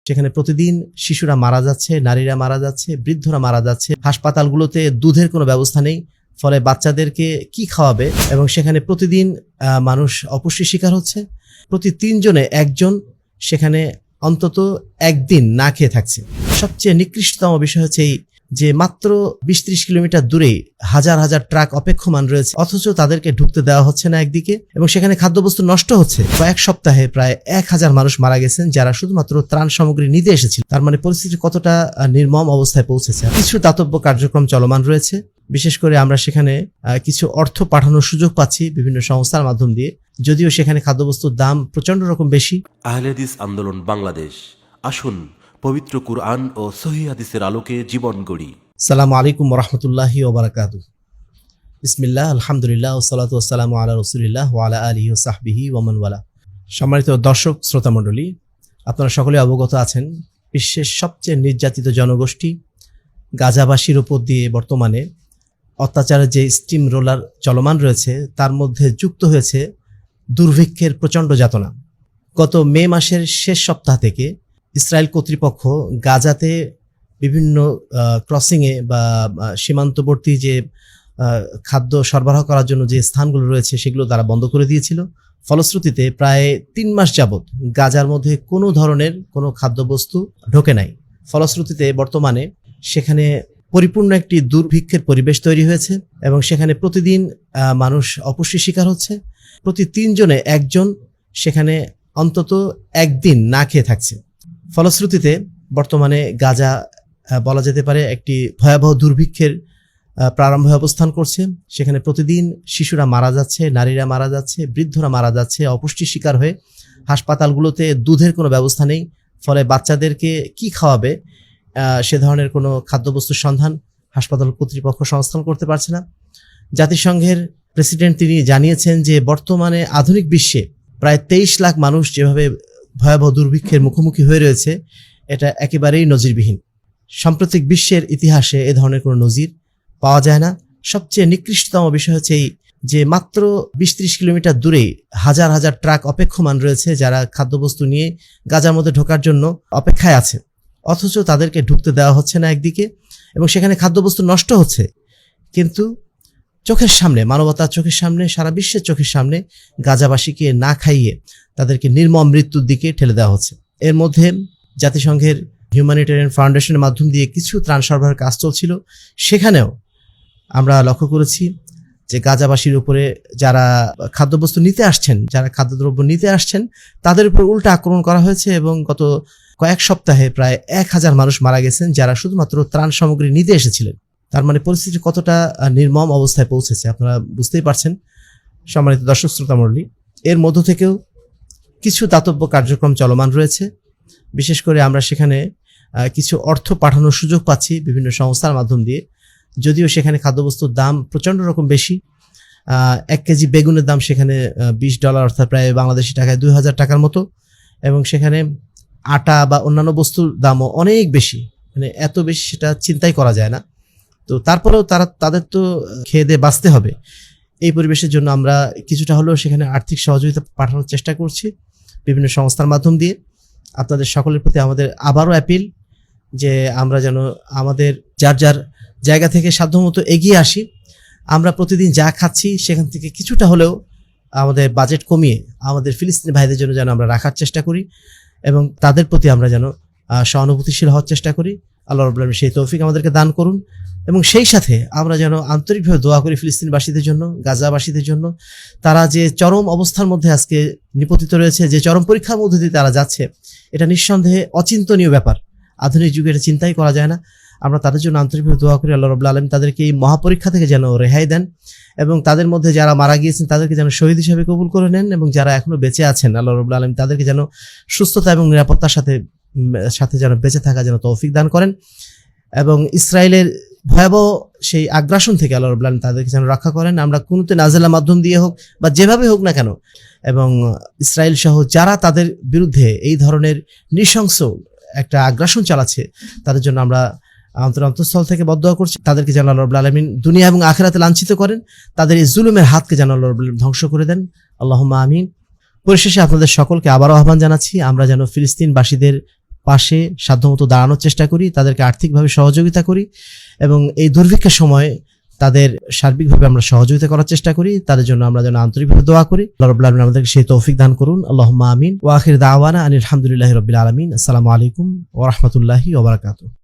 সেখানে প্রতিদিন শিশুরা মারা যাচ্ছে, নারীরা মারা যাচ্ছে, বৃদ্ধরা মারা যাচ্ছে। হাসপাতালগুলোতে দুধের কোনো ব্যবস্থা নেই, ফলে বাচ্চাদেরকে কি খাওয়াবে, এবং সেখানে প্রতিদিন মানুষ অপুষ্টির শিকার হচ্ছে। প্রতি 3 জনে 1 জন সেখানে অন্তত একদিন না খেয়ে থাকছে। সবচেয়ে নিকৃষ্টতম বিষয় হচ্ছে এই যে মাত্র 20-30 কিলোমিটার দূরেই হাজার হাজার ট্রাক অপেক্ষমান রয়েছে, অথচ তাদেরকে ঢুকতে দেওয়া হচ্ছে না একদিকে, এবং সেখানে খাদ্যবস্তু নষ্ট হচ্ছে। কয়েক সপ্তাহে প্রায় 1000 মানুষ মারা গেছেন যারা শুধুমাত্র ত্রাণ সামগ্রী নিতে এসেছিল। তার মানে পরিস্থিতি কতটা নির্মম অবস্থায় পৌঁছেছে। কিছু দাতব্য কার্যক্রম চলমান রয়েছে, বিশেষ করে আমরা সেখানে কিছু অর্থ পাঠানোর সুযোগ পাচ্ছি বিভিন্ন সংস্থার মাধ্যম দিয়ে, যদিও সেখানে খাদ্যবস্তুর দাম প্রচন্ড রকম বেশি। আহলে হাদিস আন্দোলন বাংলাদেশ, আসুন পবিত্র কুরআন ও সহিহ হাদিসের আলোকে জীবন গড়ি। আসসালামু আলাইকুম ওয়া রাহমাতুল্লাহি ওয়া বারাকাতুহু। বিসমিল্লাহ, আলহামদুলিল্লাহ, ওয়াসসালাতু ওয়াসসালামু আলা রাসূলিল্লাহ ওয়া আলা আলিহি ওয়া সাহবিহি ওয়া মান ওয়ালা। সম্মানিত দর্শক শ্রোতা মণ্ডলী, আপনারা সকলে অবগত আছেন বিশ্বের সবচেয়ে নির্যাতিত জনগোষ্ঠী গাজাবাসীর উপর দিয়ে বর্তমানে অত্যাচারের যে স্টিম রোলার চলমান রয়েছে, তার মধ্যে যুক্ত হয়েছে দুর্ভিক্ষের প্রচণ্ড যাতনা। গত মে মাসের শেষ সপ্তাহ থেকে ইসরায়েল কর্তৃপক্ষ গাজাতে বিভিন্ন ক্রসিংয়ে বা সীমান্তবর্তী যে খাদ্য সরবরাহ করার জন্য যে স্থানগুলো রয়েছে সেগুলো তারা বন্ধ করে দিয়েছিল। ফলশ্রুতিতে প্রায় 3 মাস যাবৎ গাজার মধ্যে কোনো ধরনের কোনো খাদ্যবস্তু ঢোকে নাই। ফলশ্রুতিতে বর্তমানে সেখানে পরিপূর্ণ একটি দুর্ভিক্ষের পরিবেশ তৈরি হয়েছে, এবং সেখানে প্রতিদিন মানুষ অপুষ্টির শিকার হচ্ছে। প্রতি 3 জনে 1 জন সেখানে অন্তত একদিন না খেয়ে থাকছে। ফলশ্রুতিতে বর্তমানে গাজা বলা যেতে পারে একটি ভয়াবহ দুর্ভিক্ষের প্রারম্ভে অবস্থান করছে। সেখানে প্রতিদিন শিশুরা মারা যাচ্ছে, নারীরা মারা যাচ্ছে, বৃদ্ধরা মারা যাচ্ছে অপুষ্টির শিকার হয়ে। হাসপাতালগুলোতে দুধের কোনো ব্যবস্থা নেই, ফলে বাচ্চাদেরকে কি খাওয়াবে সে ধরনের কোনো খাদ্যবস্তুর সন্ধান হাসপাতাল কর্তৃপক্ষ সংস্থান করতে পারছে না। জাতিসংঘের প্রেসিডেন্ট তিনি জানিয়েছেন যে বর্তমানে আধুনিক বিশ্বে প্রায় 23 লাখ মানুষ যেভাবে ভয়াবহ দুর্ভিক্ষের মুখোমুখি হয়ে রয়েছে, এটা একেবারেই নজিরবিহীন। সাম্প্রতিক বিশ্বের ইতিহাসে এ ধরনের কোনো নজির পাওয়া যায় না। সবচেয়ে নিকৃষ্টতম বিষয় হচ্ছে এই যে মাত্র 20-30 কিলোমিটার দূরেই হাজার হাজার ট্রাক অপেক্ষমান রয়েছে যারা খাদ্যবস্তু নিয়ে গাজার মধ্যে ঢোকার জন্য অপেক্ষায় আছে, অথচ তাদেরকে ঢুকতে দেওয়া হচ্ছে না একদিকে, এবং সেখানে খাদ্যবস্তু নষ্ট হচ্ছে। কিন্তু চোখের সামনে, মানবতার চোখের সামনে, সারা বিশ্বের চোখের সামনে গাজাবাসীকে না খাইয়ে তাদেরকে নির্মম মৃত্যুর দিকে ঠেলে দেওয়া হচ্ছে। এর মধ্যে জাতিসংঘের হিউম্যানিটেরিয়ান ফাউন্ডেশনের মাধ্যম দিয়ে কিছু ত্রাণ সরবরাহের কাজ চলছিল। সেখানেও আমরা লক্ষ্য করেছি যে গাজাবাসীর উপরে যারা খাদ্যবস্তু নিতে আসছেন, যারা খাদ্যদ্রব্য নিতে আসছেন, তাদের উপর উল্টা আক্রমণ করা হয়েছে, এবং গত কয়েক সপ্তাহে প্রায় 1000 মানুষ মারা গেছেন যারা শুধুমাত্র ত্রাণ সামগ্রী নিতে এসেছিলেন। তার মানে পরিস্থিতি কতটা নির্মম অবস্থায় পৌঁছেছে আপনারা বুঝতেই পারছেন। সম্মানিত দর্শক শ্রোতা মণ্ডলী, এর মধ্য থেকেও কিছু দাতব্য কার্যক্রম চলমান রয়েছে, বিশেষ করে আমরা সেখানে কিছু অর্থ পাঠানোর সুযোগ পাচ্ছি বিভিন্ন সংস্থার মাধ্যম দিয়ে, যদিও সেখানে খাদ্যবস্তুর দাম প্রচণ্ড রকম বেশি। 1 কেজি বেগুনের দাম সেখানে $20, অর্থাৎ প্রায় বাংলাদেশি টাকায় 2000 টাকার মতো, এবং সেখানে আটা বা অন্যান্য বস্তুর দামও অনেক বেশি, মানে এত বেশি সেটা চিন্তাই করা যায় না। তো তারপরেও তাদের তো খেয়ে দিয়ে বাঁচতে হবে। এই পরিবেশের জন্য আমরা কিছুটা হলেও সেখানে আর্থিক সহযোগিতা পাঠানোর চেষ্টা করছি বিভিন্ন সংস্থার মাধ্যম দিয়ে। আপনাদের সকলের প্রতি আমাদের আবারও অ্যাপিল যে আমরা যেন আমাদের যার যার জায়গা থেকে সাধ্যমতো এগিয়ে আসি। আমরা প্রতিদিন যা খাচ্ছি সেখান থেকে কিছুটা হলেও আমাদের বাজেট কমিয়ে আমাদের ফিলিস্তিনি ভাইদের জন্য যেন আমরা রাখার চেষ্টা করি, এবং তাদের প্রতি আমরা যেন সহানুভূতিশীল হওয়ার চেষ্টা করি। আল্লাহ রাব্বুল আলামিন সেই তৌফিক আমাদেরকে দান করুন, এবং সেই সাথে আমরা যেন আন্তরিকভাবে দোয়া করি ফিলিস্তিনবাসীদের জন্য, গাজাবাসীদের জন্য। তারা যে চরম অবস্থার মধ্যে আজকে নিপতিত রয়েছে, যে চরম পরীক্ষার মধ্যে দিয়ে তারা যাচ্ছে, এটা নিঃসন্দেহে অচিন্তনীয় ব্যাপার। আধুনিক যুগে এটা চিন্তাই করা যায় না। আমরা তাদের জন্য আন্তরিকভাবে দোয়া করি আল্লাহ রাব্বুল আলামিন তাদেরকে এই মহাপরীক্ষা থেকে যেন রেহাই দেন, এবং তাদের মধ্যে যারা মারা গিয়েছেন তাদেরকে যেন শহীদ হিসেবে কবুল করে নেন, এবং যারা এখনো বেঁচে আছেন আল্লাহ রাব্বুল আলামিন তাদেরকে যেন সুস্থতা এবং নিরাপত্তার সাথে যেন বেঁচে থাকা যেন তৌফিক দান করেন, এবং ইসরায়েলের ভয়াবহ সেই আগ্রাসন থেকে আল্লাহ রাব্বুল আলামিন তাদেরকে যেন রক্ষা করেন। আমরা কুনুতে নাজিলের মাধ্যম দিয়ে হোক বা যেভাবে হোক না কেন, এবং ইসরায়েল সহ যারা তাদের বিরুদ্ধে এই ধরনের নৃশংস একটা আগ্রাসন চালাচ্ছে তাদের জন্য আমরা অন্তঃস্থল থেকে বদদোয়া করছি। তাদেরকে যেন আল্লাহ রাব্বুল আলামিন দুনিয়া এবং আখিরাতে লাঞ্ছিত করেন, তাদের এই জুলুমের হাতকে যেন আল্লাহ রাব্বুল আলামিন ধ্বংস করে দেন। আল্লাহুম্মা আমিন। পরিশেষে আপনাদের সকলকে আবারও আহ্বান জানাচ্ছি আমরা যেন ফিলিস্তিনবাসীদের পাশে সাধ্যমতো দাঁড়ানোর চেষ্টা করি, তাদেরকে আর্থিকভাবে সহযোগিতা করি এবং এই দুর্ভিক্ষের সময় তাদের সার্বিকভাবে আমরা সহযোগিতা করার চেষ্টা করি। তাদের জন্য আমরা যেন আন্তরিকভাবে দোয়া করি। আল্লাহ রাব্বুল আলামিন আমাদেরকে সেই তৌফিক দান করুন। আল্লাহুম্মা আমিন। ওয়া আখির দাওয়ানা আনিল হামদুলিল্লাহি রাব্বিল আলামিন। আসসালামু আলাইকুম ওয়া রাহমাতুল্লাহি ওয়া বারাকাতুহু।